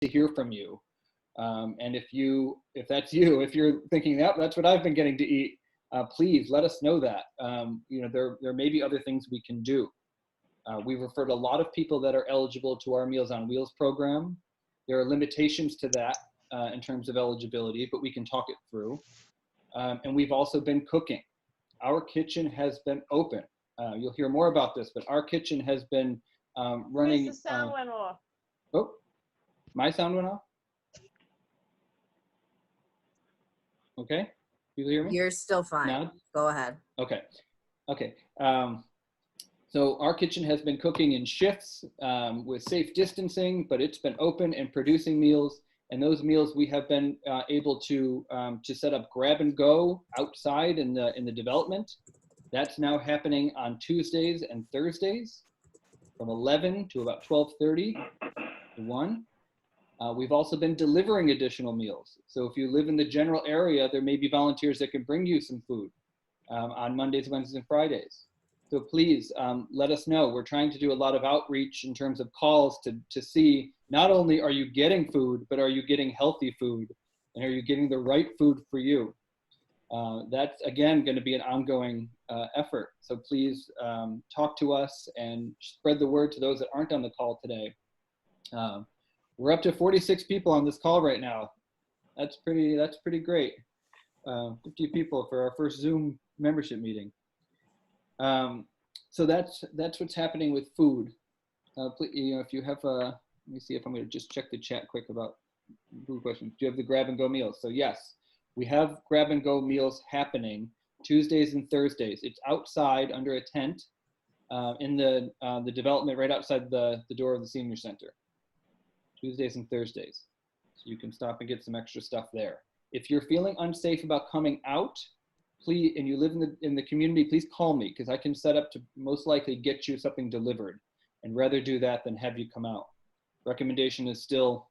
to hear from you. And if that's you, if you're thinking that's what I've been getting to eat, please let us know that. There may be other things we can do. We've referred a lot of people that are eligible to our Meals on Wheels program. There are limitations to that in terms of eligibility, but we can talk it through. And we've also been cooking. Our kitchen has been open. You'll hear more about this, but our kitchen has been running. The sound went off. Oh, my sound went off? Okay, people hear me? You're still fine. Now? Go ahead. Okay. So our kitchen has been cooking in shifts with safe distancing, but it's been open and producing meals. And those meals we have been able to set up grab and go outside in the development. That's now happening on Tuesdays and Thursdays from 11 to about 12:30 to 1. We've also been delivering additional meals. So if you live in the general area, there may be volunteers that can bring you some food on Mondays, Wednesdays, and Fridays. So please let us know. We're trying to do a lot of outreach in terms of calls to see not only are you getting food, but are you getting healthy food? And are you getting the right food for you? That's, again, going to be an ongoing effort. So please talk to us and spread the word to those that aren't on the call today. We're up to 46 people on this call right now. That's pretty great. 50 people for our first Zoom membership meeting. So that's what's happening with food. Please, if you have let me see if I'm going to just check the chat quick about food questions. Do you have the grab and go meals? So yes, we have grab and go meals happening Tuesdays and Thursdays. It's outside under a tent in the development right outside the door of the senior center. Tuesdays and Thursdays. So you can stop and get some extra stuff there. If you're feeling unsafe about coming out, please, and you live in the community, please call me, because I can set up to most likely get you something delivered, and rather do that than have you come out. Recommendation is still,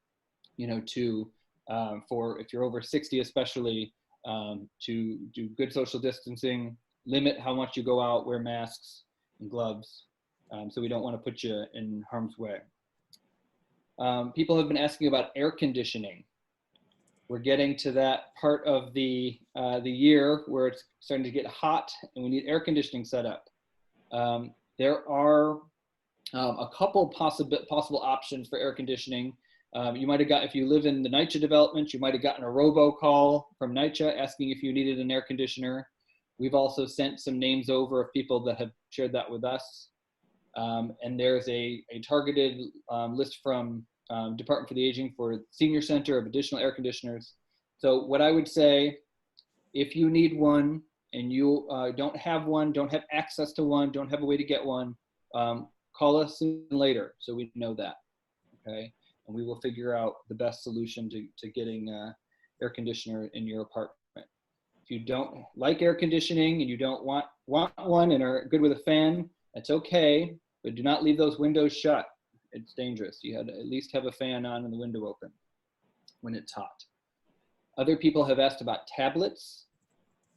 for if you're over 60 especially, to do good social distancing, limit how much you go out, wear masks and gloves, so we don't want to put you in harm's way. People have been asking about air conditioning. We're getting to that part of the year where it's starting to get hot and we need air conditioning set up. There are a couple possible options for air conditioning. You might have got, if you live in the NYCHA development, you might have gotten a robocall from NYCHA asking if you needed an air conditioner. We've also sent some names over of people that have shared that with us. And there's a targeted list from Department for the Aging for Senior Center of additional air conditioners. So what I would say, if you need one and you don't have one, don't have access to one, don't have a way to get one, call us sooner than later so we know that, okay? And we will figure out the best solution to getting air conditioner in your apartment. If you don't like air conditioning and you don't want one and are good with a fan, that's okay, but do not leave those windows shut. It's dangerous. You had to at least have a fan on and the window open when it's hot. Other people have asked about tablets.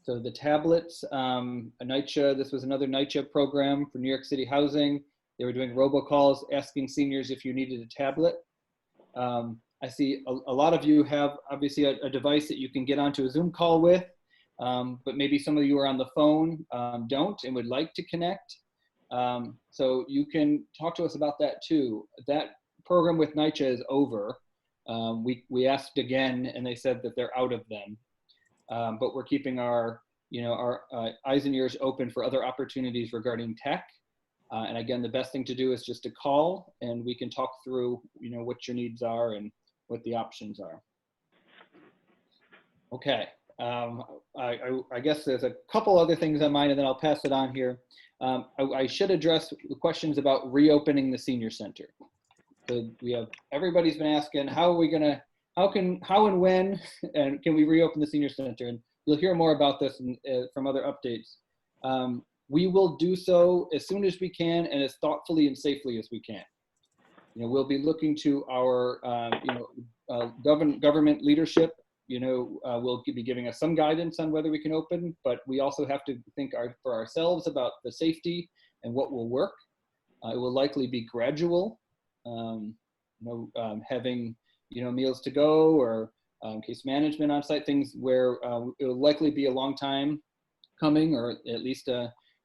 So the tablets, this was another NYCHA program for New York City Housing. They were doing robocalls asking seniors if you needed a tablet. I see a lot of you have obviously a device that you can get onto a Zoom call with, but maybe some of you are on the phone, don't and would like to connect. So you can talk to us about that too. That program with NYCHA is over. We asked again and they said that they're out of them. But we're keeping our eyes and ears open for other opportunities regarding tech. And again, the best thing to do is just to call and we can talk through, what your needs are and what the options are. Okay. I guess there's a couple other things on mine and then I'll pass it on here. I should address the questions about reopening the senior center. So everybody's been asking, how and when, and can we reopen the senior center? And you'll hear more about this from other updates. We will do so as soon as we can and as thoughtfully and safely as we can. We'll be looking to our, government leadership. Will be giving us some guidance on whether we can open, but we also have to think for ourselves about the safety and what will work. It will likely be gradual. Having meals to go or case management on site, things where it will likely be a long time coming, or at least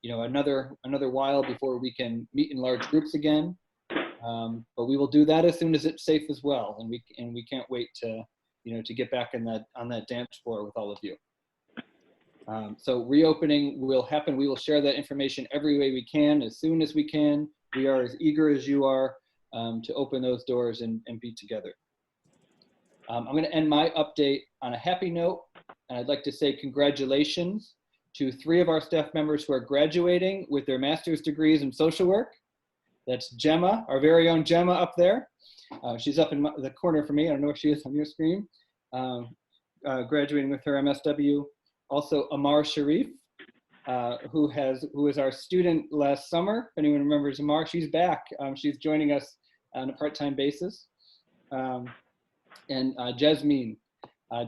another while before we can meet in large groups again. But we will do that as soon as it's safe as well, and we can't wait to get back on that dance floor with all of you. So reopening will happen. We will share that information every way we can, as soon as we can. We are as eager as you are to open those doors and be together. I'm going to end my update on a happy note, and I'd like to say congratulations to 3 of our staff members who are graduating with their master's degrees in social work. That's Gemma, our very own Gemma up there. She's up in the corner for me. I don't know where she is on your screen. Graduating with her MSW. Also, Amar Sharif, who is our student last summer. If anyone remembers Amar, she's back. She's joining us on a part-time basis. And Jasmine.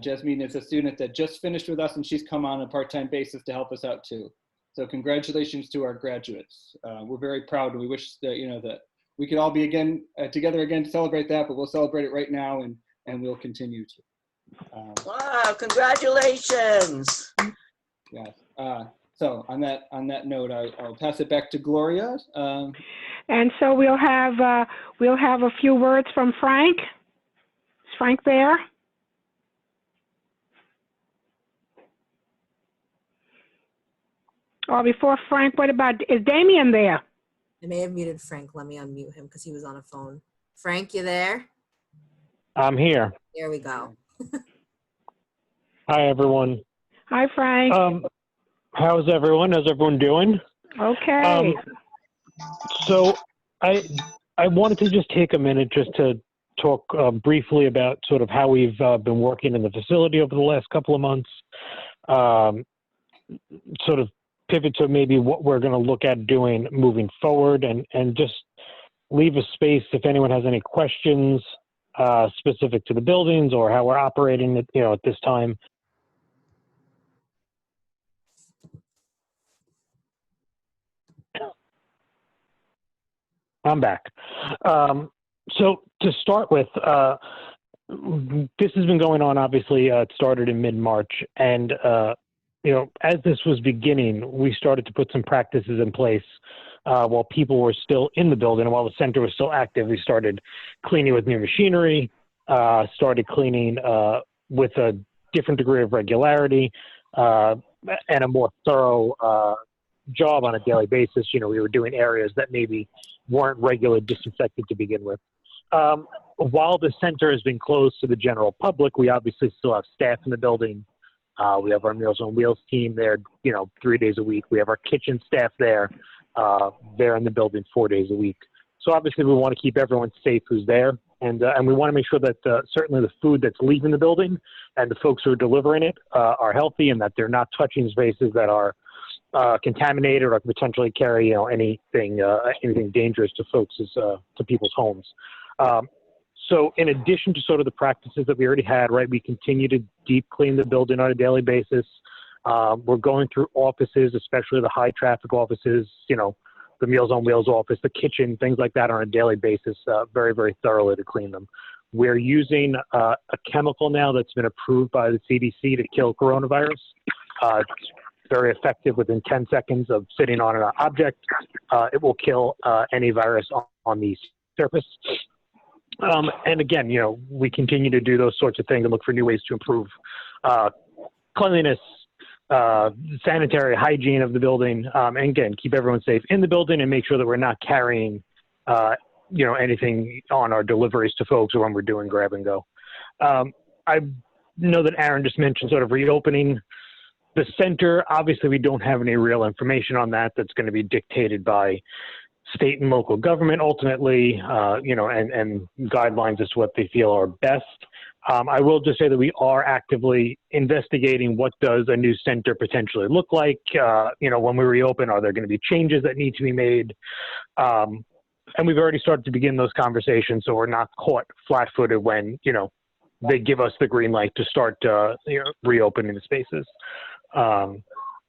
Jasmine is a student that just finished with us, and she's come on a part-time basis to help us out too. So congratulations to our graduates. We're very proud, and we wish that that we could all be together again to celebrate that. But we'll celebrate it right now, and we'll continue to. Wow! Congratulations. Yes. So on that note, I'll pass it back to Gloria. And so we'll have a few words from Frank. Is Frank there? Or before Frank, is Damien there? I may have muted Frank. Let me unmute him because he was on a phone. Frank, you there? I'm here. There we go. Hi, everyone. Hi, Frank. How's everyone? How's everyone doing? Okay. So I wanted to just take a minute just to talk briefly about sort of how we've been working in the facility over the last couple of months. Sort of pivot to maybe what we're going to look at doing moving forward, and just leave a space if anyone has any questions specific to the buildings or how we're operating at this time. I'm back. So to start with, this has been going on, obviously. It started in mid-March, and as this was beginning, we started to put some practices in place while people were still in the building, and while the center was still active. We started cleaning with new machinery, started cleaning with a different degree of regularity, and a more thorough job on a daily basis. We were doing areas that maybe weren't regularly disinfected to begin with. While the center has been closed to the general public, we obviously still have staff in the building. We have our Meals on Wheels team there, 3 days a week. We have our kitchen staff there. They're in the building 4 days a week. So obviously we want to keep everyone safe who's there. And we want to make sure that certainly the food that's leaving the building and the folks who are delivering it are healthy, and that they're not touching spaces that are contaminated or potentially carry anything dangerous to to people's homes. So in addition to sort of the practices that we already had, right, we continue to deep clean the building on a daily basis. We're going through offices, especially the high traffic offices, the Meals on Wheels office, the kitchen, things like that on a daily basis, very, very thoroughly to clean them. We're using a chemical now that's been approved by the CDC to kill coronavirus. It's very effective. Within 10 seconds of sitting on an object, it will kill any virus on the surface. And again, we continue to do those sorts of things and look for new ways to improve cleanliness, sanitary hygiene of the building, and again, keep everyone safe in the building and make sure that we're not carrying, anything on our deliveries to folks or when we're doing grab and go. I know that Aaron just mentioned sort of reopening the center. Obviously, we don't have any real information on that. That's going to be dictated by state and local government ultimately, and guidelines as to what they feel are best. I will just say that we are actively investigating what does a new center potentially look like. When we reopen, are there going to be changes that need to be made? And we've already started to begin those conversations, so we're not caught flat-footed when, they give us the green light to start, reopening the spaces.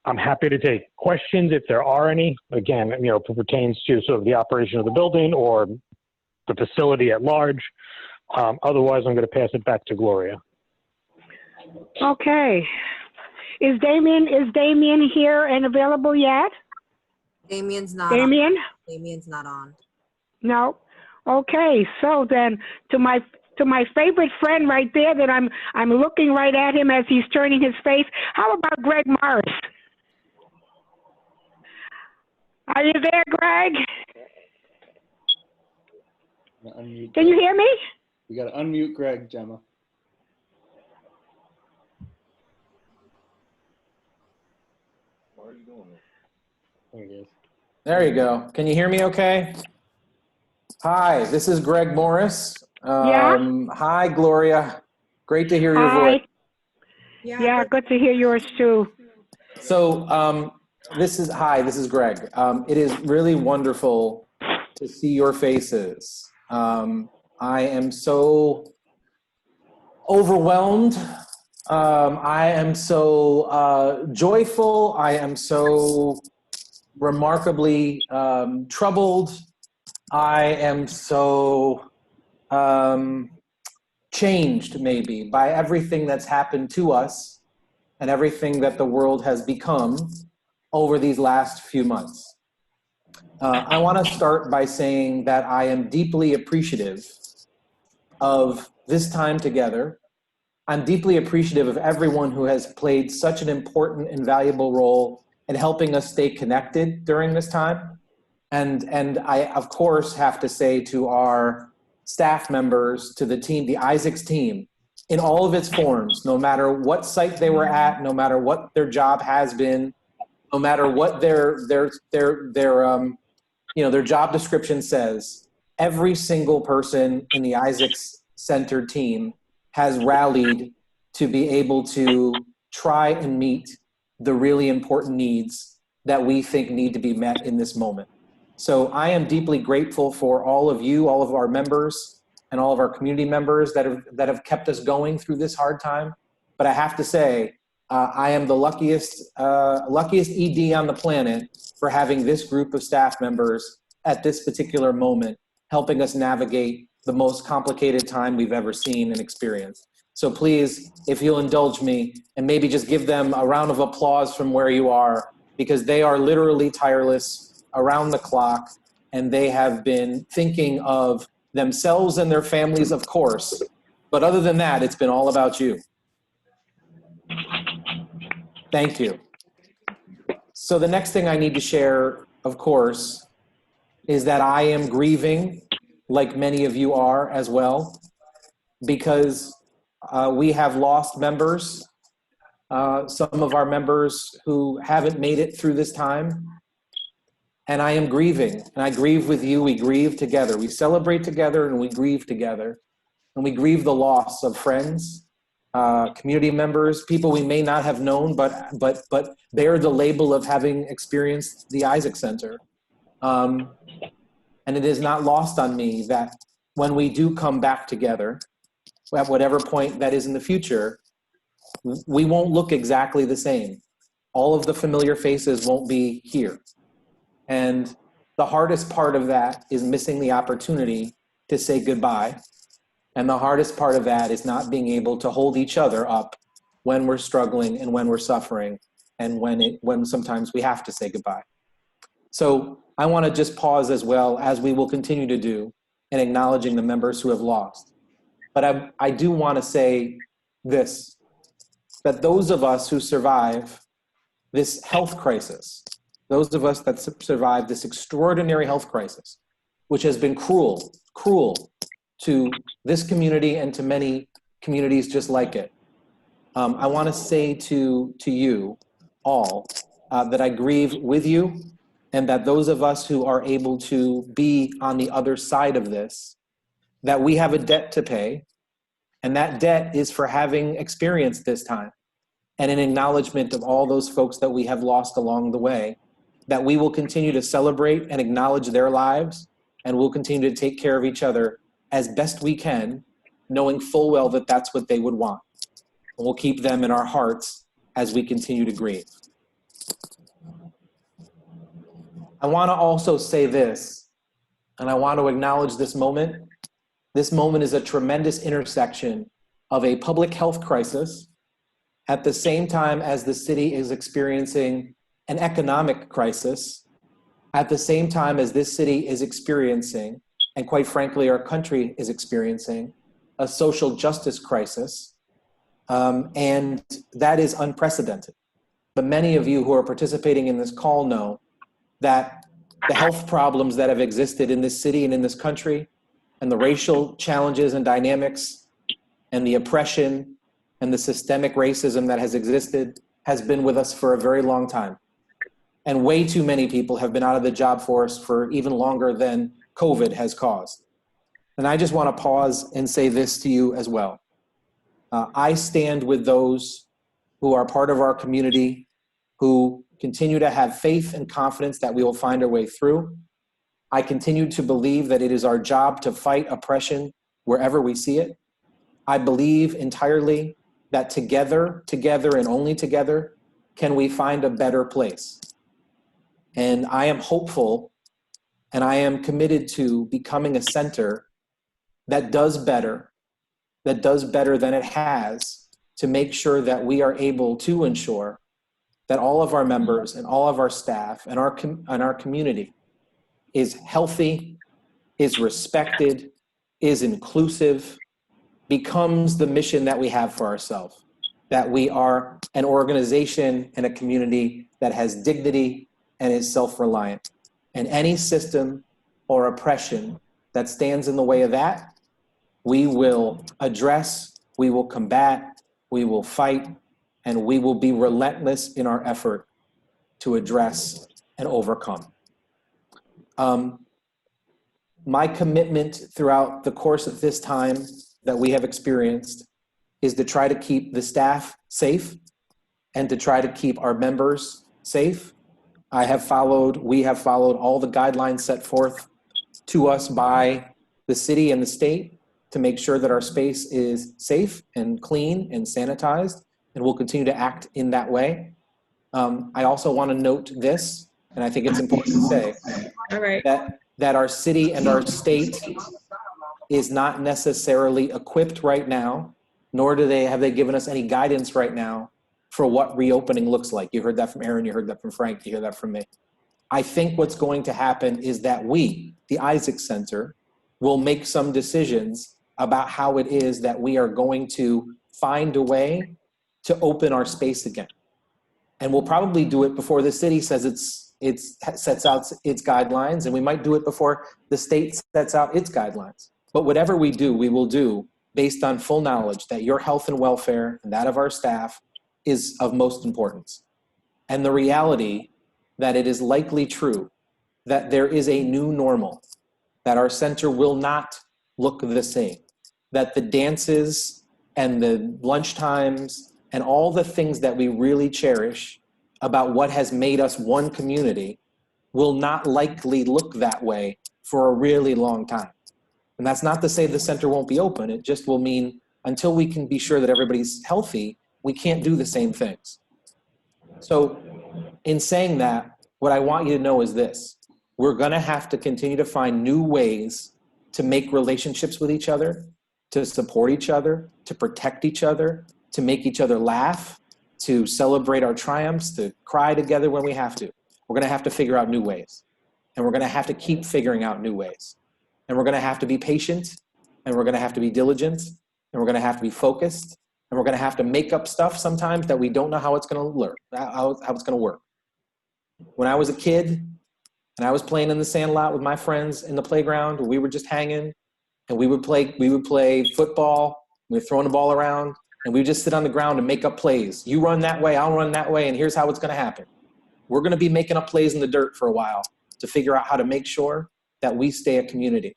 I'm happy to take questions if there are any. Again, if it pertains to sort of the operation of the building or the facility at large. Otherwise, I'm going to pass it back to Gloria. Okay. Is Damien here and available yet? Damien's not Damien? on. Damien's not on. No. Okay. So then, to my favorite friend right there, that I'm looking right at him as he's turning his face. How about Greg Morris? Are you there, Greg? Unmute Can you hear me? We got to unmute Greg, Gemma. Why are you doing this? There he is. There you go. Can you hear me okay? Hi, this is Greg Morris. Yeah? Hi, Gloria. Great to hear your Hi. voice. Yeah, good to hear yours too. So this is Greg. It is really wonderful to see your faces. I am so overwhelmed. I am so joyful. I am so remarkably troubled. I am so changed maybe by everything that's happened to us and everything that the world has become over these last few months. I want to start by saying that I am deeply appreciative of this time together. I'm deeply appreciative of everyone who has played such an important and valuable role in helping us stay connected during this time. And I, of course, have to say to our staff members, to the team, the Isaacs team, in all of its forms, no matter what site they were at, no matter what their job has been, no matter what their job description says, every single person in the Isaacs Center team has rallied to be able to try and meet the really important needs that we think need to be met in this moment. So I am deeply grateful for all of you, all of our members, and all of our community members that have kept us going through this hard time. But I have to say, I am the luckiest ED on the planet for having this group of staff members at this particular moment, helping us navigate the most complicated time we've ever seen and experienced. So please, if you'll indulge me, and maybe just give them a round of applause from where you are, because they are literally tireless around the clock, and they have been thinking of themselves and their families, of course. But other than that, it's been all about you. Thank you. So the next thing I need to share, of course, is that I am grieving, like many of you are as well, because we have lost members, some of our members who haven't made it through this time. And I am grieving, and I grieve with you. We grieve together. We celebrate together, and we grieve together. And we grieve the loss of friends, community members, people we may not have known, but bear the label of having experienced the Isaac Center. And it is not lost on me that when we do come back together, at whatever point that is in the future, we won't look exactly the same. All of the familiar faces won't be here. And the hardest part of that is missing the opportunity to say goodbye. And the hardest part of that is not being able to hold each other up when we're struggling and when we're suffering and when sometimes we have to say goodbye. So I want to just pause as well, as we will continue to do, in acknowledging the members who have lost. But I do want to say this, that those of us who survive this health crisis, those of us that survive this extraordinary health crisis, which has been cruel to this community and to many communities just like it. I want to say to you all that I grieve with you, and that those of us who are able to be on the other side of this, that we have a debt to pay, and that debt is for having experienced this time, and an acknowledgement of all those folks that we have lost along the way, that we will continue to celebrate and acknowledge their lives, and we'll continue to take care of each other as best we can, knowing full well that that's what they would want. And we'll keep them in our hearts as we continue to grieve. I want to also say this, and I want to acknowledge this moment, This moment is a tremendous intersection of a public health crisis at the same time as the city is experiencing an economic crisis, at the same time as this city is experiencing, and quite frankly, our country is experiencing, a social justice crisis. And that is unprecedented. But many of you who are participating in this call know that the health problems that have existed in this city and in this country, and the racial challenges and dynamics, and the oppression and the systemic racism that has existed has been with us for a very long time. And way too many people have been out of the job force for even longer than COVID has caused. And I just want to pause and say this to you as well. I stand with those who are part of our community, who continue to have faith and confidence that we will find our way through. I continue to believe that it is our job to fight oppression wherever we see it. I believe entirely that together and only together can we find a better place. And I am hopeful, and I am committed to becoming a center that does better than it has, to make sure that we are able to ensure that all of our members and all of our staff and our community is healthy, is respected, is inclusive, becomes the mission that we have for ourselves, that we are an organization and a community that has dignity and is self-reliant. And any system or oppression that stands in the way of that, we will address, we will combat, we will fight, and we will be relentless in our effort to address and overcome. My commitment throughout the course of this time that we have experienced is to try to keep the staff safe and to try to keep our members safe. We have followed all the guidelines set forth to us by the city and the state to make sure that our space is safe and clean and sanitized, and we'll continue to act in that way. I also want to note this, and I think it's important to say, All right. that our city and our state is not necessarily equipped right now, nor have they given us any guidance right now for what reopening looks like. You heard that from Aaron, you heard that from Frank, you hear that from me. I think what's going to happen is that we, the Isaac Center, will make some decisions about how it is that we are going to find a way to open our space again. And we'll probably do it before the city says it sets out its guidelines, and we might do it before the state sets out its guidelines. But whatever we do, we will do based on full knowledge that your health and welfare and that of our staff is of most importance. And the reality that it is likely true that there is a new normal, that our center will not look the same, that the dances and the lunch times and all the things that we really cherish about what has made us one community will not likely look that way for a really long time. And that's not to say the center won't be open. It just will mean until we can be sure that everybody's healthy, we can't do the same things. So in saying that, what I want you to know is this: we're gonna have to continue to find new ways to make relationships with each other, to support each other, to protect each other, to make each other laugh, to celebrate our triumphs, to cry together when we have to. We're gonna have to figure out new ways. And we're gonna have to keep figuring out new ways. And we're gonna have to be patient, and we're gonna have to be diligent, and we're gonna have to be focused, and we're gonna have to make up stuff sometimes that we don't know how it's gonna work, how it's gonna work. When I was a kid, and I was playing in the sandlot with my friends in the playground, we were just hanging, and we would play football, we were throwing the ball around, and we would just sit on the ground and make up plays. You run that way, I'll run that way, and here's how it's gonna happen. We're gonna be making up plays in the dirt for a while to figure out how to make sure that we stay a community.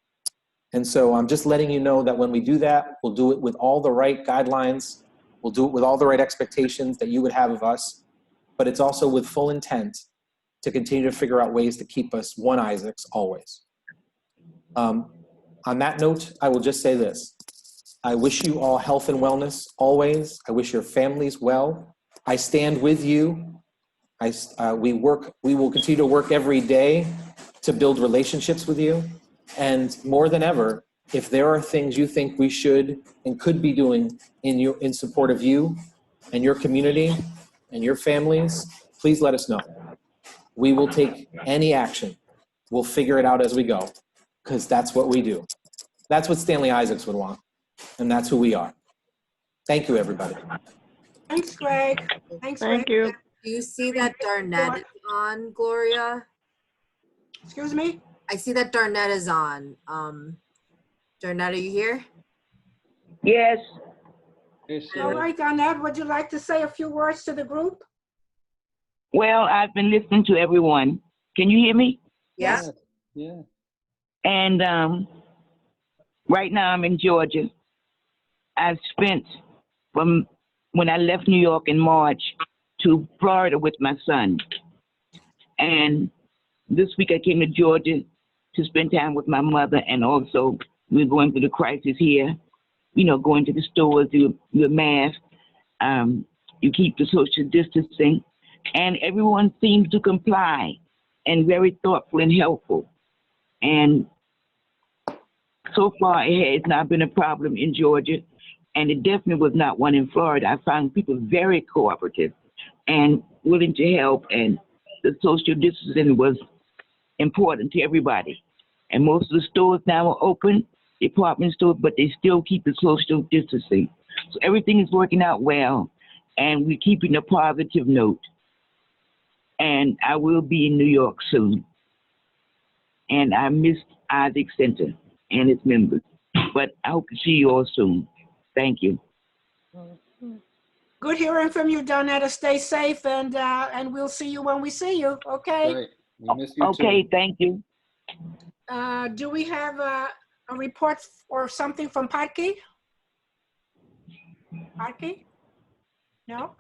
And so I'm just letting you know that when we do that, we'll do it with all the right guidelines, we'll do it with all the right expectations that you would have of us, but it's also with full intent to continue to figure out ways to keep us one Isaacs always. On that note, I will just say this. I wish you all health and wellness always. I wish your families well. I stand with you. We will continue to work every day to build relationships with you. And more than ever, If there are things you think we should and could be doing in support of you and your community and your families, please let us know. We will take any action. We'll figure it out as we go, because that's what we do. That's what Stanley Isaacs would want, and that's who we are. Thank you, everybody. Thanks, Greg. Thanks, Thank Greg. you. Do you see that Darnett is on, Gloria? Excuse me? I see that Darnett is on. Darnett, are you here? Yes. Yes, All sir. right, Donette, would you like to say a few words to the group? Well, I've been listening to everyone. Can you hear me? Yes. Yeah. And right now I'm in Georgia. I've spent from when I left New York in March to Florida with my son. And this week I came to Georgia to spend time with my mother, and also we're going through the crisis here. You know, going to the stores, your mask, you keep the social distancing, and everyone seems to comply and very thoughtful and helpful. And so far, it has not been a problem in Georgia, and it definitely was not one in Florida. I found people very cooperative and willing to help, and the social distancing was important to everybody. And most of the stores now are open, department stores, but they still keep the social distancing. So everything is working out well, and we're keeping a positive note. And I will be in New York soon. And I missed Isaac Center and its members, but I hope to see you all soon. Thank you. Good hearing from you, Donetta. Stay safe, and we'll see you when we see you, okay? Right. We miss you Okay, too. thank you. Do we have a report or something from Patki? Patki? No?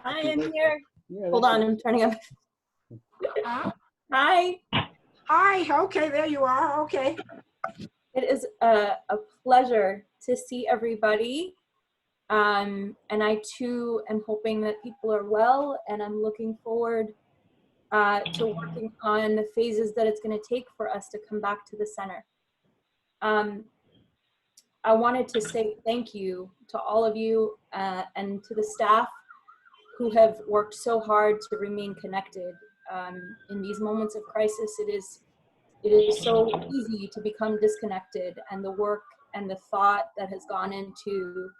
I am here. Yeah, Hold that's on, it. I'm turning up. Huh? Hi. Hi, okay, there you are, okay. It is a pleasure to see everybody. And I too am hoping that people are well, and I'm looking forward to working on the phases that it's going to take for us to come back to the center. I wanted to say thank you to all of you and to the staff who have worked so hard to remain connected. In these moments of crisis, it is so easy to become disconnected, and the work and the thought that has gone into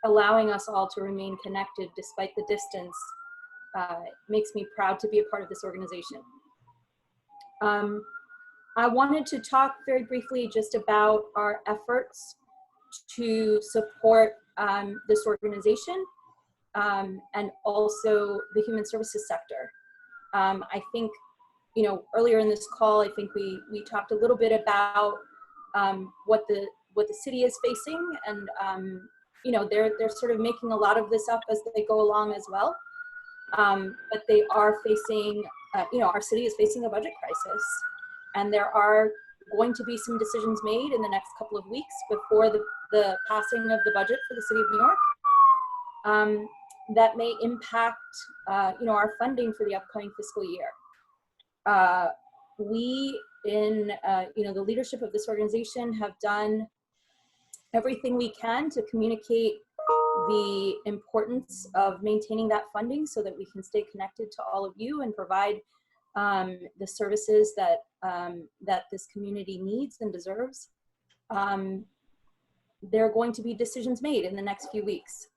allowing us all to remain connected despite the distance makes me proud to be a part of this organization. I wanted to talk very briefly just about our efforts to support this organization and also the human services sector. I think, you know, earlier in this call, I think we talked a little bit about what the city is facing, and you know, they're sort of making a lot of this up as they go along as well. But they are facing, you know, our city is facing a budget crisis, and there are going to be some decisions made in the next couple of weeks before the passing of the budget for the city of New York that may impact, you know, our funding for the upcoming fiscal year. We in, you know, the leadership of this organization have done everything we can to communicate the importance of maintaining that funding so that we can stay connected to all of you and provide the services that that this community needs and deserves. There are going to be decisions made in the next few weeks.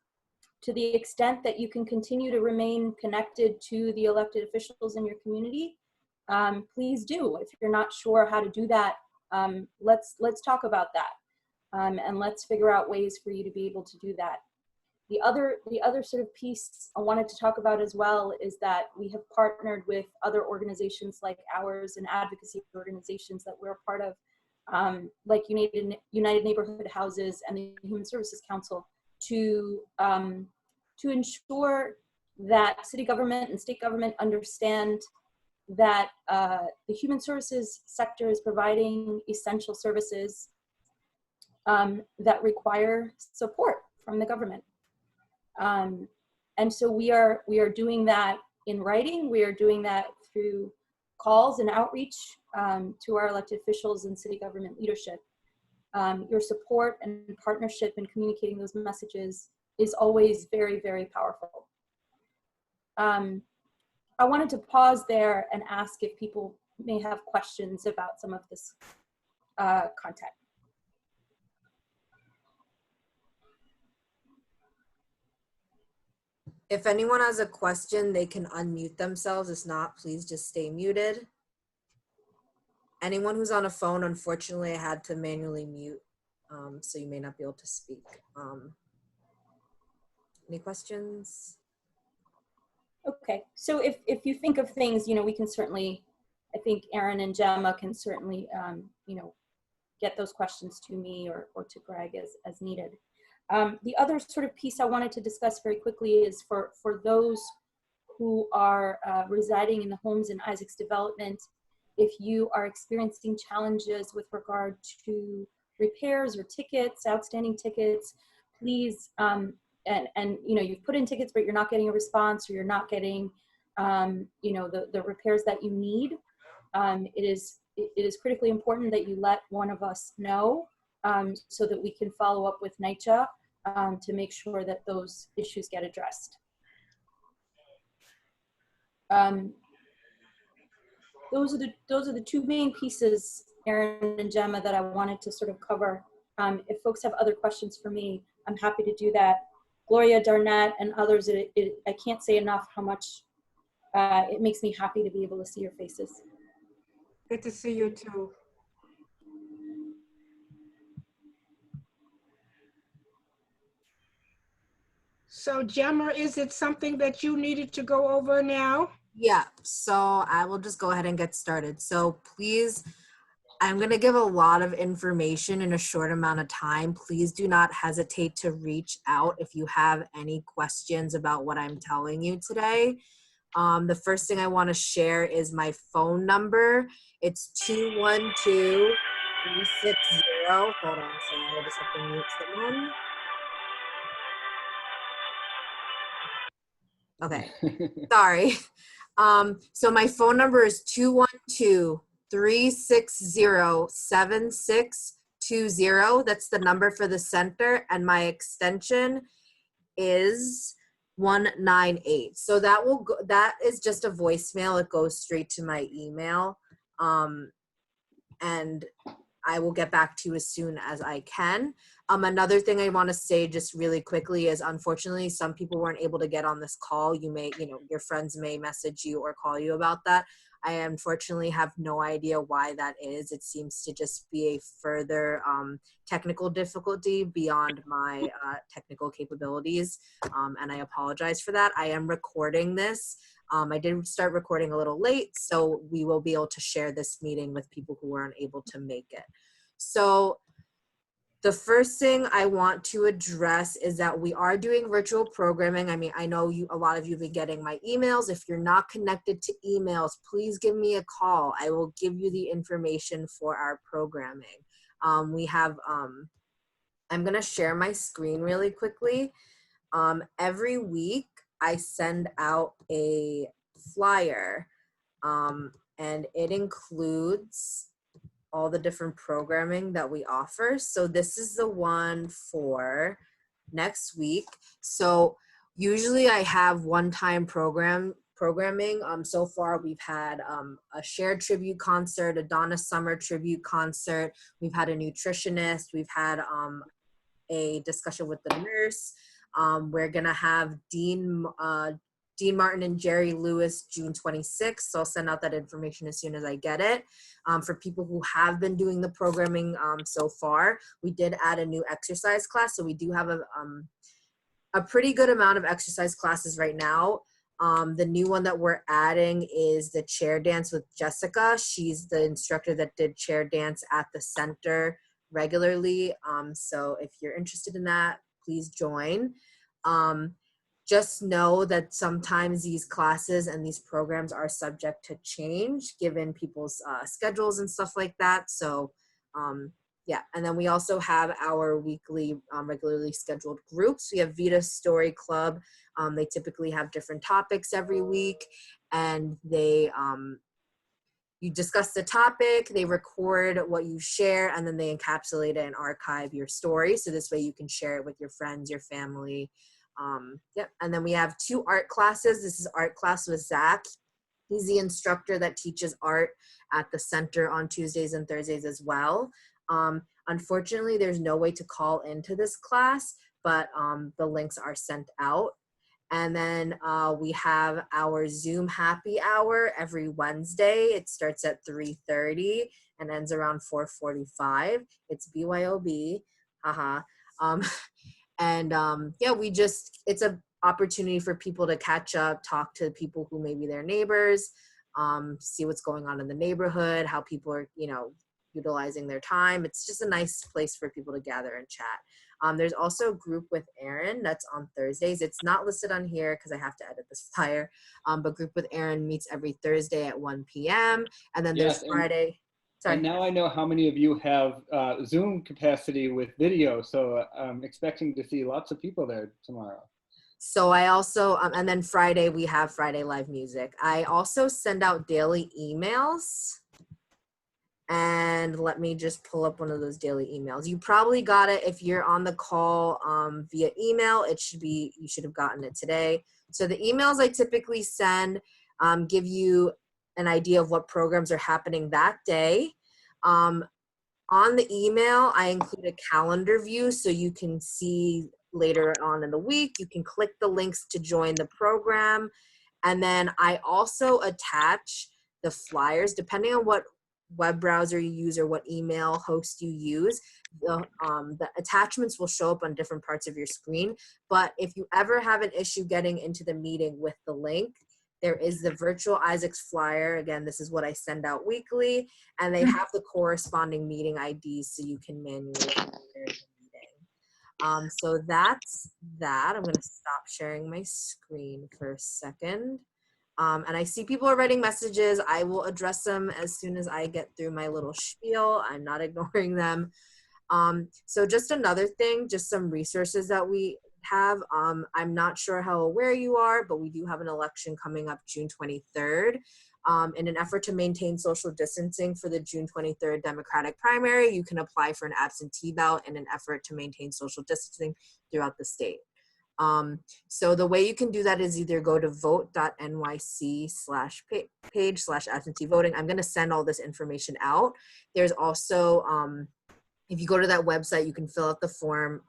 To the extent that you can continue to remain connected to the elected officials in your community, please do. If you're not sure how to do that, let's talk about that, and let's figure out ways for you to be able to do that. The other sort of piece I wanted to talk about as well is that we have partnered with other organizations like ours and advocacy organizations that we're a part of, like United Neighborhood Houses and the Human Services Council, to ensure that city government and state government understand that the human services sector is providing essential services that require support from the government. And so we are doing that in writing. We are doing that through calls and outreach to our elected officials and city government leadership. Your support and partnership in communicating those messages is always very, very powerful. I wanted to pause there and ask if people may have questions about some of this content. If anyone has a question, they can unmute themselves. If not, please just stay muted. Anyone who's on a phone, unfortunately, I had to manually mute, so you may not be able to speak. Any questions? Okay, so if you think of things, you know, we can certainly, I think Erin and Gemma can certainly, you know, get those questions to me or to Greg as needed. The other sort of piece I wanted to discuss very quickly is for those who are residing in the homes in Isaac's development, if you are experiencing challenges with regard to repairs or tickets, outstanding tickets, please, and you know, you've put in tickets, but you're not getting a response, or you're not getting, you know, the repairs that you need. It is critically important that you let one of us know so that we can follow up with NYCHA to make sure that those issues get addressed. Those are the two main pieces, Erin and Gemma, that I wanted to sort of cover. If folks have other questions for me, I'm happy to do that. Gloria, Darnett, and others, I can't say enough how much it makes me happy to be able to see your faces. Good to see you too. So Gemma, is it something that you needed to go over now? Yeah, so I will just go ahead and get started. So please, I'm going to give a lot of information in a short amount of time. Please do not hesitate to reach out if you have any questions about what I'm telling you today. The first thing I want to share is my phone number. It's 212-360. Hold on, sorry, I just have to mute someone. Okay, sorry. So my phone number is 212-360-7620. That's the number for the center, and my extension is 198. So that will go, that is just a voicemail. It goes straight to my email. And I will get back to you as soon as I can. Another thing I want to say just really quickly is, unfortunately, some people weren't able to get on this call. You may, you know, your friends may message you or call you about that. I unfortunately have no idea why that is. It seems to just be a further technical difficulty beyond my technical capabilities, and I apologize for that. I am recording this. I did start recording a little late, so we will be able to share this meeting with people who weren't able to make it. So the first thing I want to address is that we are doing virtual programming. I mean, I know a lot of you have been getting my emails. If you're not connected to emails, please give me a call. I will give you the information for our programming. We have, I'm gonna share my screen really quickly. Every week I send out a flyer, and it includes all the different programming that we offer. So this is the one for next week. So usually I have one-time programming. So far we've had a shared tribute concert, a Donna Summer tribute concert. We've had a nutritionist. We've had a discussion with the nurse. We're gonna have Dean Martin and Jerry Lewis June 26th. So I'll send out that information as soon as I get it. For people who have been doing the programming so far, we did add a new exercise class. So we do have a pretty good amount of exercise classes right now. The new one that we're adding is the chair dance with Jessica. She's the instructor that did chair dance at the center regularly. So if you're interested in that, please join. Just know that sometimes these classes and these programs are subject to change given people's schedules and stuff like that. So yeah, and then we also have our weekly regularly scheduled groups. We have Vita Story Club. They typically have different topics every week, and they you discuss the topic, they record what you share, and then they encapsulate it and archive your story. So this way you can share it with your friends, your family. Yep. And then we have 2 art classes. This is art class with Zach. He's the instructor that teaches art at the center on Tuesdays and Thursdays as well. Unfortunately, there's no way to call into this class, but the links are sent out. And then we have our Zoom happy hour every Wednesday. It starts at 3:30 and ends around 4:45. It's BYOB, haha. And yeah, it's an opportunity for people to catch up, talk to people who may be their neighbors, see what's going on in the neighborhood, how people are, utilizing their time. It's just a nice place for people to gather and chat. There's also a group with Aaron that's on Thursdays. It's not listed on here because I have to edit this flyer, but group with Aaron meets every Thursday at 1 p.m. And then there's Friday. Sorry. And now I know how many of you have Zoom capacity with video, so I'm expecting to see lots of people there tomorrow. So I also, and then Friday, we have Friday live music. I also send out daily emails. And let me just pull up one of those daily emails. You probably got it if you're on the call via email. You should have gotten it today. So the emails I typically send give you an idea of what programs are happening that day. On the email, I include a calendar view so you can see later on in the week. You can click the links to join the program. And then I also attach the flyers, depending on what web browser you use or what email host you use. The attachments will show up on different parts of your screen. But if you ever have an issue getting into the meeting with the link, there is the Virtual Isaacs flyer. Again, this is what I send out weekly, and they have the corresponding meeting IDs so you can manually enter the meeting. So that's that. I'm going to stop sharing my screen for a second. And I see people are writing messages. I will address them as soon as I get through my little spiel. I'm not ignoring them. So just another thing, just some resources that we have. I'm not sure how aware you are, but we do have an election coming up June 23rd. In an effort to maintain social distancing for the June 23rd Democratic primary, you can apply for an absentee ballot in an effort to maintain social distancing throughout the state. So the way you can do that is either go to vote.nyc/page/absentee voting. I'm going to send all this information out. There's also, if you go to that website, you can fill out the form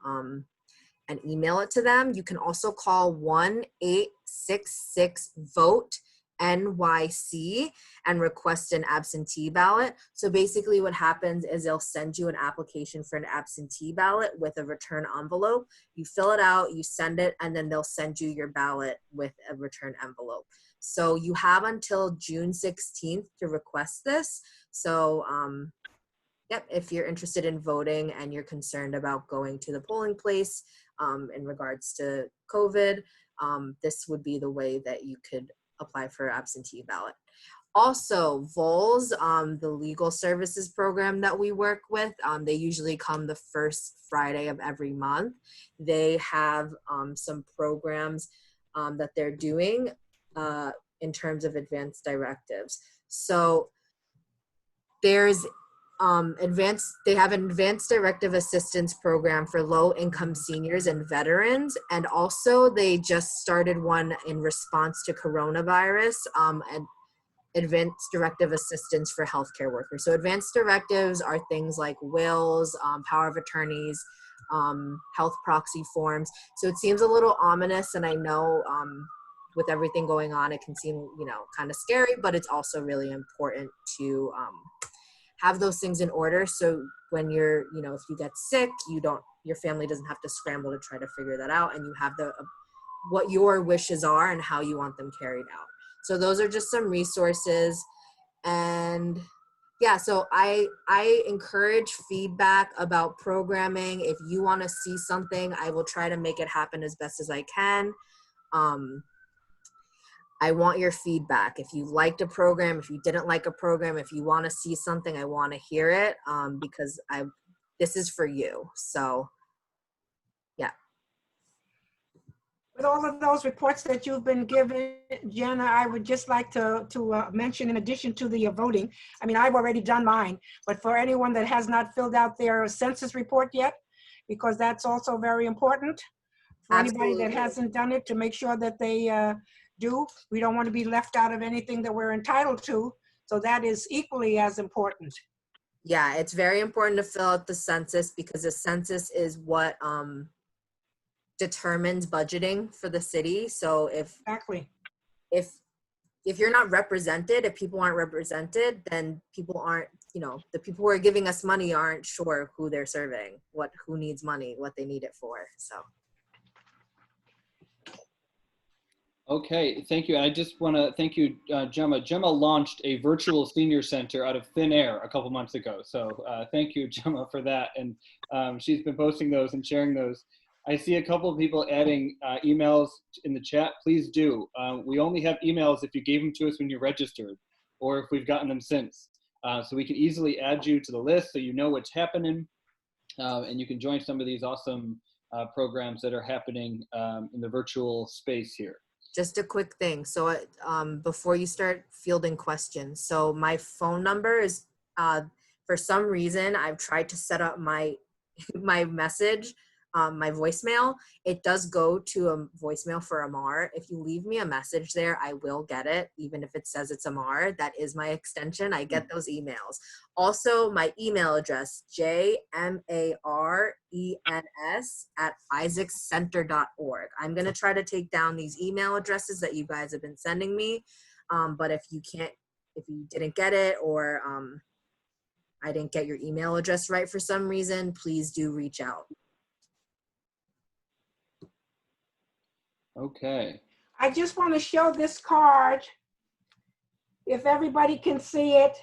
and email it to them. You can also call 1-866-VOTE-NYC and request an absentee ballot. So basically what happens is they'll send you an application for an absentee ballot with a return envelope. You fill it out, you send it, and then they'll send you your ballot with a return envelope. So you have until June 16th to request this. So yep, if you're interested in voting and you're concerned about going to the polling place in regards to COVID, this would be the way that you could apply for absentee ballot. Also, VOLS, the legal services program that we work with, they usually come the first Friday of every month. They have some programs that they're doing in terms of advanced directives. So there's they have an advanced directive assistance program for low-income seniors and veterans, and also they just started one in response to coronavirus, and advanced directive assistance for healthcare workers. So advanced directives are things like wills, power of attorneys, health proxy forms. So it seems a little ominous, and I know with everything going on, it can seem, kind of scary, but it's also really important to have those things in order. So when you're, if you get sick, your family doesn't have to scramble to try to figure that out, and you have what your wishes are and how you want them carried out. So those are just some resources. And yeah, so I encourage feedback about programming. If you want to see something, I will try to make it happen as best as I can. I want your feedback. If you liked a program, if you didn't like a program, if you want to see something, I want to hear it, because this is for you. So yeah. With all of those reports that you've been given, Jenna, I would just like to mention, in addition to the voting, I mean, I've already done mine, but for anyone that has not filled out their census report yet, because that's also very important for anybody that Absolutely. hasn't done it, to make sure that they do. We don't want to be left out of anything that we're entitled to. So that is equally as important. Yeah, it's very important to fill out the census, because the census is what determines budgeting for the city. So Exactly. if you're not represented, if people aren't represented, then people aren't, you know, the people who are giving us money aren't sure who they're serving, who needs money, what they need it for. So. Okay, thank you. And I just want to thank you, Gemma. Gemma launched a virtual senior center out of thin air a couple months ago. So thank you, Gemma, for that. And she's been posting those and sharing those. I see a couple of people adding emails in the chat. Please do. We only have emails if you gave them to us when you registered, or if we've gotten them since. So we can easily add you to the list so you know what's happening, and you can join some of these awesome programs that are happening in the virtual space here. Just a quick thing. So before you start fielding questions, so my phone number is, for some reason, I've tried to set up my message, my voicemail. It does go to a voicemail for Amar. If you leave me a message there, I will get it, even if it says it's Amar. That is my extension. I get those emails. Also, my email address, jmarens@isaacscenter.org. I'm going to try to take down these email addresses that you guys have been sending me. But if you didn't get it, or I didn't get your email address right for some reason, please do reach out. Okay. I just want to show this card, if everybody can see it.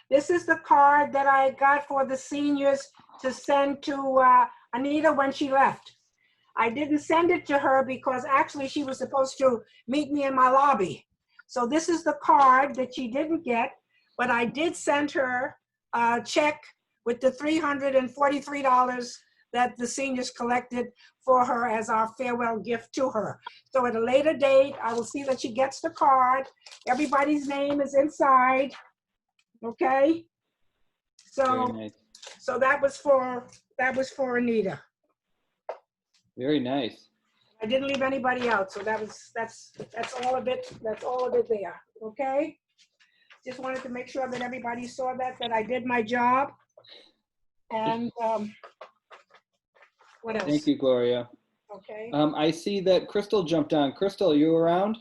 This is the card that I got for the seniors to send to Anita when she left. I didn't send it to her because actually she was supposed to meet me in my lobby. So this is the card that she didn't get, but I did send her a check with the $343 that the seniors collected for her as our farewell gift to her. So at a later date, I will see that she gets the card. Everybody's name is inside, okay? So, Very nice. so that was for Anita. Very nice. I didn't leave anybody out, so that's all of it. That's all of it there, okay? Just wanted to make sure that everybody saw that I did my job. And what else? Thank you, Gloria. Okay. I see that Crystal jumped on. Crystal, are you around?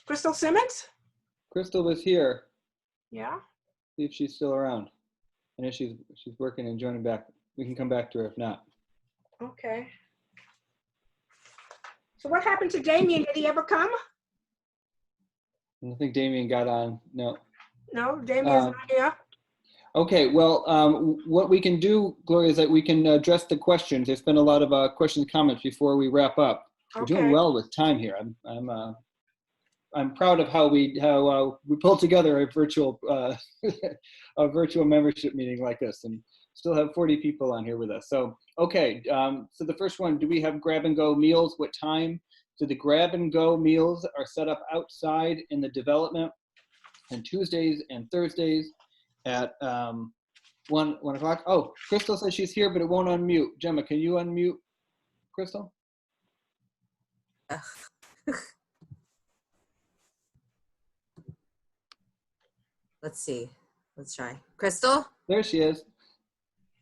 Crystal Simmons? Crystal was here. Yeah. See if she's still around. I know she's working and joining back. We can come back to her if not. Okay. So what happened to Damien? Did he ever come? I don't think Damien got on. No. No, Damien's not here. Okay, well, what we can do, Gloria, is that we can address the questions. There's been a lot of questions and comments before we wrap up. We're doing well with time here. I'm proud of how we pulled together a virtual membership meeting like this, and still have 40 people on here with us. So, okay, so the first one, do we have grab and go meals? What time? So the grab and go meals are set up outside in the development on Tuesdays and Thursdays at 1 o'clock. Oh, Crystal says she's here, but it won't unmute. Gemma, can you unmute Crystal? Let's see. Let's try. Crystal? There she is.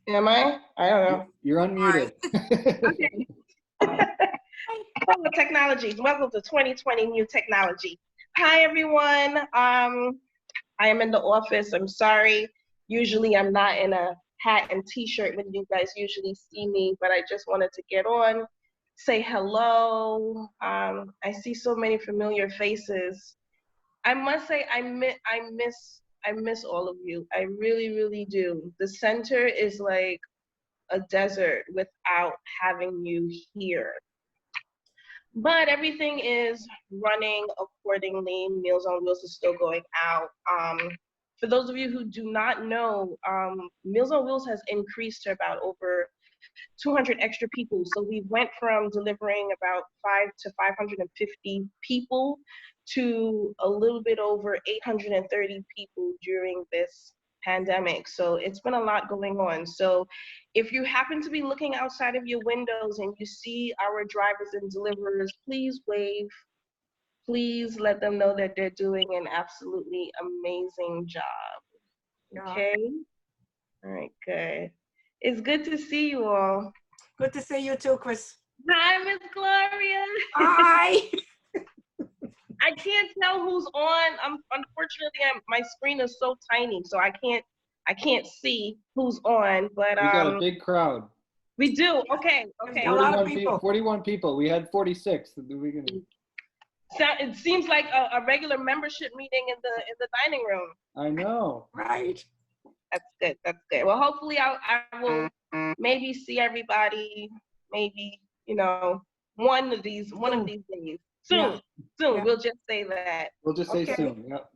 Am I? I don't know. You're unmuted. Okay. Hello, technology. Welcome to 2020 New Technology. Hi, everyone. I am in the office. I'm sorry. Usually I'm not in a hat and t-shirt when you guys usually see me, but I just wanted to get on, say hello. I see so many familiar faces. I must say I miss all of you. I really, really do. The center is like a desert without having you here. But everything is running accordingly. Meals on Wheels is still going out. For those of you who do not know, Meals on Wheels has increased to about over 200 extra people. So we went from delivering about 550 people to a little bit over 830 people during this pandemic. So it's been a lot going on. So if you happen to be looking outside of your windows and you see our drivers and deliverers, please wave. Please let them know that they're doing an absolutely amazing job. Okay? All right, good. It's good to see you all. Good to see you too, Chris. Hi, Miss Gloria. Hi. I can't tell who's on. Unfortunately, my screen is so tiny, so I can't see who's on. But We got a big crowd. we do. Okay. A lot of people. 41 people. We had 46. So it seems like a regular membership meeting in the dining room. I know. Right. That's good. That's good. Well, hopefully I will maybe see everybody. Maybe one of these days. Soon. Yeah. Soon. Yeah. We'll just say that. We'll just say Okay. soon. Yep.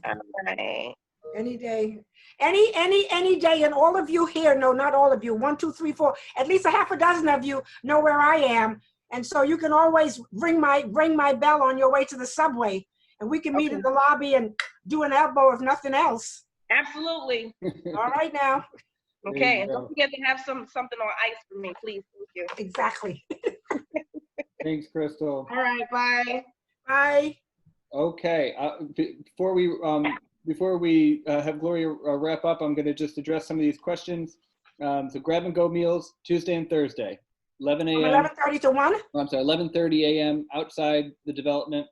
All right. Any day. Any day. And all of you here, no, not all of you. 1, 2, 3, 4, at least a half a dozen of you know where I am. And so you can always ring my bell on your way to the subway, and we can meet in the lobby and do an elbow if nothing else. Absolutely. All right now. Okay. And don't forget to have something on ice for me, please. Thank you. Exactly. Thanks, Crystal. All right. Bye. Bye. Okay. Before we have Gloria wrap up, I'm going to just address some of these questions. So grab and go meals Tuesday and Thursday, 11 a.m. 11:30 to 1. I'm sorry, 11:30 a.m. outside the development.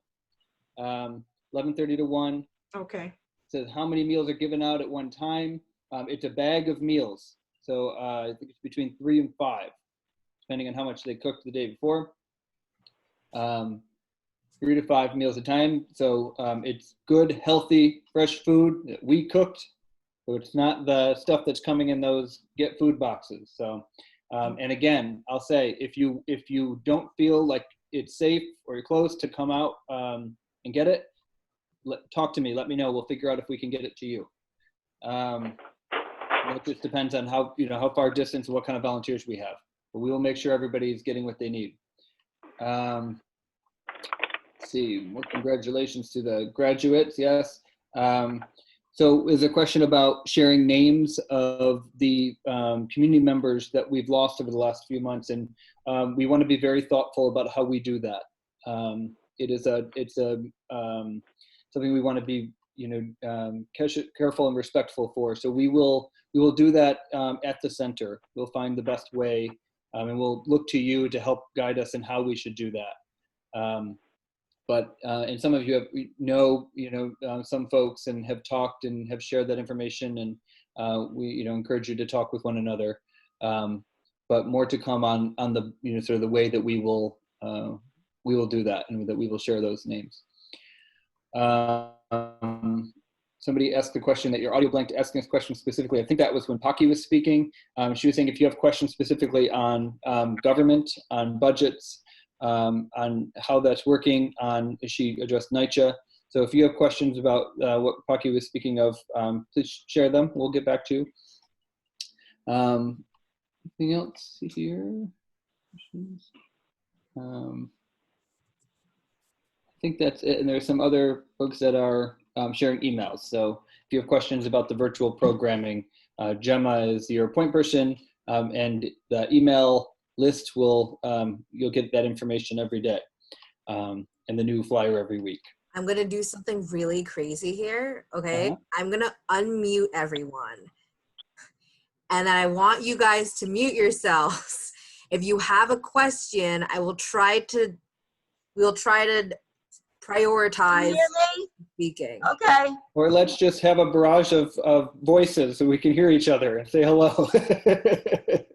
11:30 to 1. Okay. It says how many meals are given out at one time. It's a bag of meals. So I think it's between 3 and 5, depending on how much they cooked the day before. 3 to 5 meals a time. So it's good, healthy, fresh food that we cooked. So it's not the stuff that's coming in those get food boxes. So, and again, I'll say, if you don't feel like it's safe or you're close to come out and get it, talk to me. Let me know. We'll figure out if we can get it to you. It just depends on how far distance and what kind of volunteers we have. But we will make sure everybody's getting what they need. Let's see. More congratulations to the graduates. Yes. So there's a question about sharing names of the community members that we've lost over the last few months, and we want to be very thoughtful about how we do that. It's something we want to be careful and respectful for. So we will do that at the center. We'll find the best way, and we'll look to you to help guide us in how we should do that. And some of you have some folks and have talked and have shared that information, and we encourage you to talk with one another. But more to come on the sort of the way that we will do that, and that we will share those names. Somebody asked the question that your audio blanked asking us questions specifically. I think that was when Paki was speaking. She was saying if you have questions specifically on government, on budgets, on how that's working, she addressed NYCHA. So if you have questions about what Paki was speaking of, please share them. We'll get back to you. Anything else here? Questions? I think that's it. And there's some other folks that are sharing emails. So if you have questions about the virtual programming, Gemma is your point person, and the email list will, you'll get that information every day, and the new flyer every week. I'm going to do something really crazy here, okay? I'm going to unmute everyone. And then I want you guys to mute yourselves. If you have a question, we'll try to prioritize speaking. Okay. Or let's just have a barrage of voices so we can hear each other and say hello.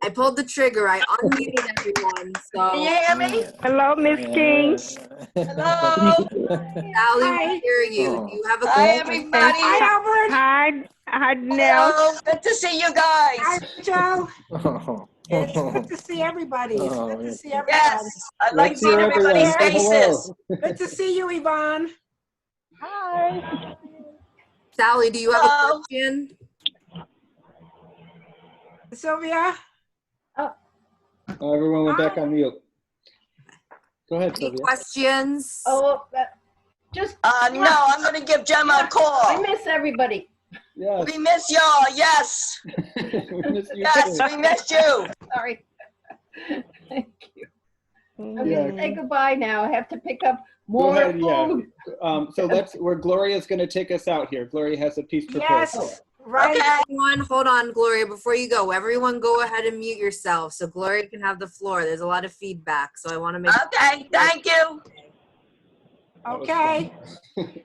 I pulled the trigger. I unmuted everyone. So. Can you hear me? Hello, Miss Kings. Hello. Sally, we hear you. Do you have a Hi, question? everybody. Hi, Albert. Hi, Nell. Hello. Good to see you guys. Hi, Joe. It's good to see everybody. It's good to see everybody. Yes. I like seeing everybody's faces. Good to see you, Yvonne. Hi. Sally, do you have a question? Sylvia? Oh, everyone went back on mute. Go ahead, Any Sylvia. questions? Oh, just, No, I'm going to give Gemma a I call. miss everybody. Yes. We miss y'all. Yes. We miss you Yes, too. we missed you. Sorry. Thank you. I'm Yeah. going to say goodbye now. I have to pick up Go more ahead, yeah. food. So Gloria's going to take us out here. Gloria has a piece prepared. Yes, right. Okay. Everyone, hold on, Gloria, before you go. Everyone go ahead and mute yourself so Gloria can have the floor. There's a lot of feedback, so I want to make Okay, thank you. Okay.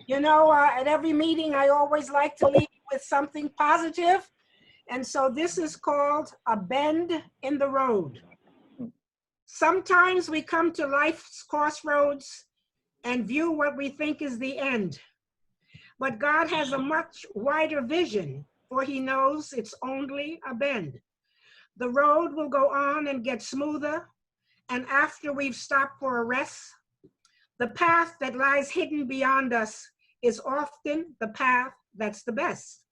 You know, at every meeting, I always like to leave with something positive. And so this is called a bend in the road. Sometimes we come to life's crossroads and view what we think is the end. But God has a much wider vision, for he knows it's only a bend. The road will go on and get smoother. And after we've stopped for a rest, the path that lies hidden beyond us is often the path that's the best.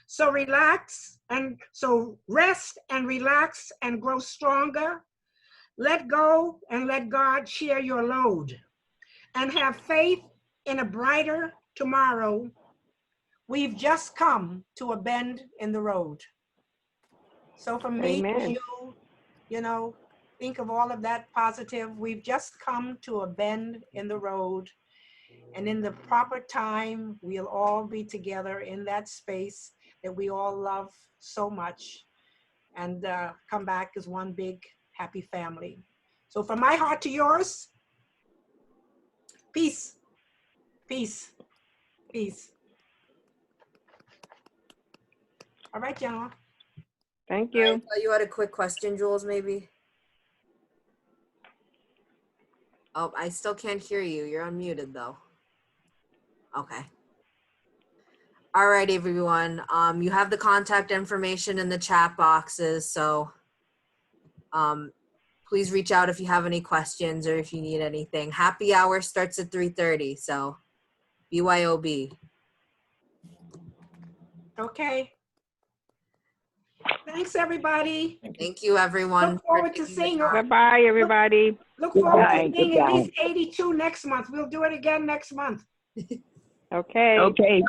So rest and relax and grow stronger. Let go and let God share your load. And have faith in a brighter tomorrow. We've just come to a bend in the road. So for me, Amen. you know, think of all of that positive. We've just come to a bend in the road. And in the proper time, we'll all be together in that space that we all love so much and come back as one big happy family. So from my heart to yours, peace, peace, peace. All right, Gemma. Thank I you. thought you had a quick question, Jules, maybe. Oh, I still can't hear you. You're unmuted though. Okay. All right, everyone. You have the contact information in the chat boxes, so please reach out if you have any questions or if you need anything. Happy hour starts at 3:30, so BYOB. Okay. Thanks, everybody. Thank you, everyone. Look forward to seeing you. Bye-bye, everybody. Look forward to Goodbye, seeing at goodbye. least 82 next month. We'll do it again next month. Okay. Okay.